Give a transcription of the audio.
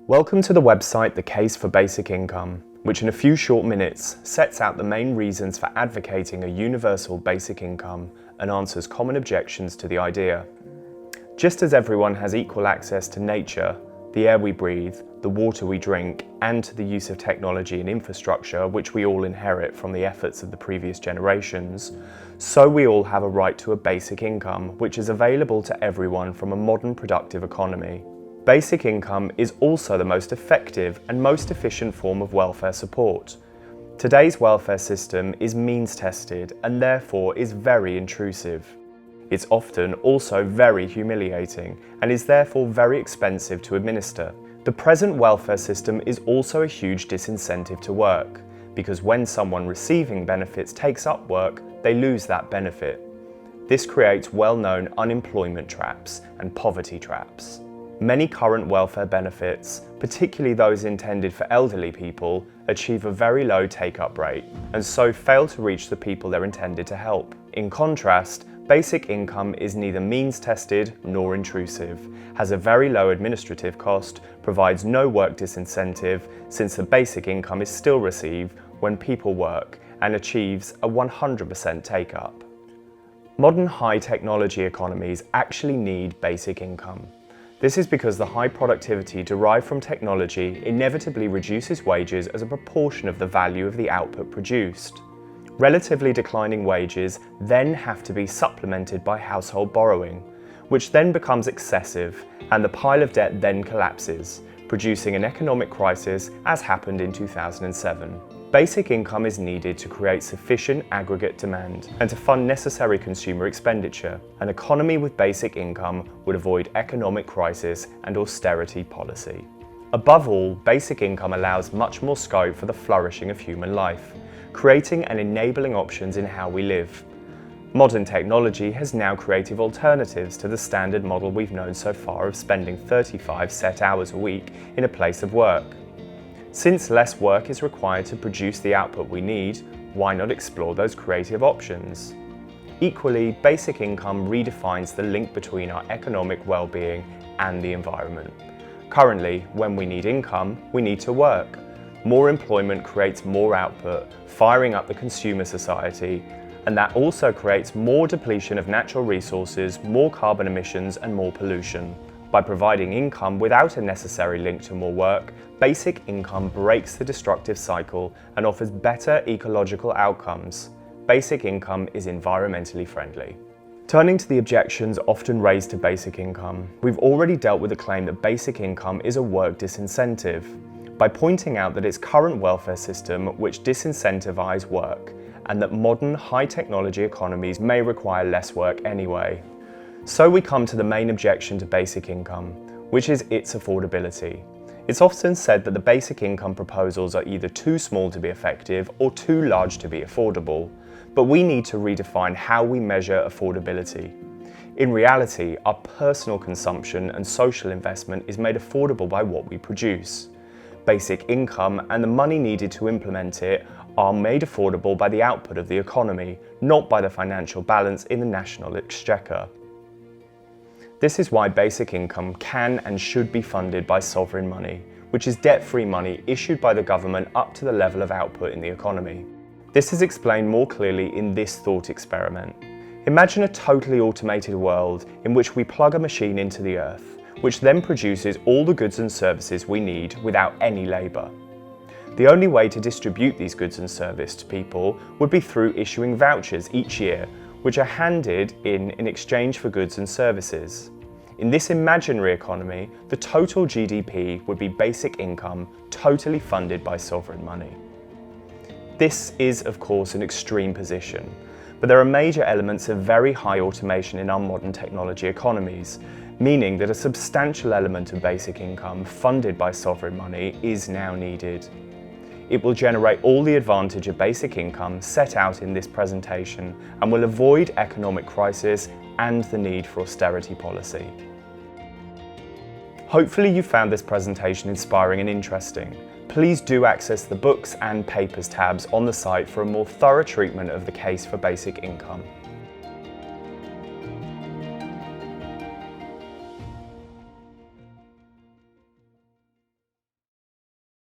Welcome to the website The Case for Basic Income, which in a few short minutes sets out the main reasons for advocating a universal basic income and answers common objections to the idea. Just as everyone has equal access to nature, the air we breathe, the water we drink, and to the use of technology and infrastructure which we all inherit from the efforts of the previous generations, so we all have a right to a basic income which is available to everyone from a modern productive economy. Basic income is also the most effective and most efficient form of welfare support. Today's welfare system is means tested and therefore is very intrusive. It's often also very humiliating and is therefore very expensive to administer. The present welfare system is also a huge disincentive to work, because when someone receiving benefits takes up work, they lose that benefit. This creates well-known unemployment traps and poverty traps. Many current welfare benefits, particularly those intended for elderly people, achieve a very low take-up rate and so fail to reach the people they're intended to help. In contrast, basic income is neither means-tested nor intrusive, has a very low administrative cost, provides no work disincentive since the basic income is still received when people work, and achieves a 100% take-up. Modern high-technology economies actually need basic income. This is because the high productivity derived from technology inevitably reduces wages as a proportion of the value of the output produced. Relatively declining wages then have to be supplemented by household borrowing, which then becomes excessive, and the pile of debt then collapses, producing an economic crisis as happened in 2007. Basic income is needed to create sufficient aggregate demand and to fund necessary consumer expenditure. An economy with basic income would avoid economic crisis and austerity policy. Above all, basic income allows much more scope for the flourishing of human life, creating and enabling options in how we live. Modern technology has now creative alternatives to the standard model we've known so far of spending 35 set hours a week in a place of work. Since less work is required to produce the output we need, why not explore those creative options? Equally, basic income redefines the link between our economic well-being and the environment. Currently, when we need income, we need to work. More employment creates more output, firing up the consumer society, and that also creates more depletion of natural resources, more carbon emissions, and more pollution. By providing income without a necessary link to more work, basic income breaks the destructive cycle and offers better ecological outcomes. Basic income is environmentally friendly. Turning to the objections often raised to basic income, we've already dealt with the claim that basic income is a work disincentive, by pointing out that it's current welfare system which disincentivise work, and that modern high-technology economies may require less work anyway. So we come to the main objection to basic income, which is its affordability. It's often said that the basic income proposals are either too small to be effective or too large to be affordable, but we need to redefine how we measure affordability. In reality, our personal consumption and social investment is made affordable by what we produce. Basic income and the money needed to implement it are made affordable by the output of the economy, not by the financial balance in the national exchequer. This is why basic income can and should be funded by sovereign money, which is debt-free money issued by the government up to the level of output in the economy. This is explained more clearly in this thought experiment. Imagine a totally automated world in which we plug a machine into the earth, which then produces all the goods and services we need without any labour. The only way to distribute these goods and services to people would be through issuing vouchers each year, which are handed in exchange for goods and services. In this imaginary economy, the total GDP would be basic income totally funded by sovereign money. This is, of course, an extreme position, but there are major elements of very high automation in our modern technology economies, meaning that a substantial element of basic income funded by sovereign money is now needed. It will generate all the advantage of basic income set out in this presentation and will avoid economic crisis and the need for austerity policy. Hopefully you found this presentation inspiring and interesting. Please do access the books and papers tabs on the site for a more thorough treatment of the case for basic income.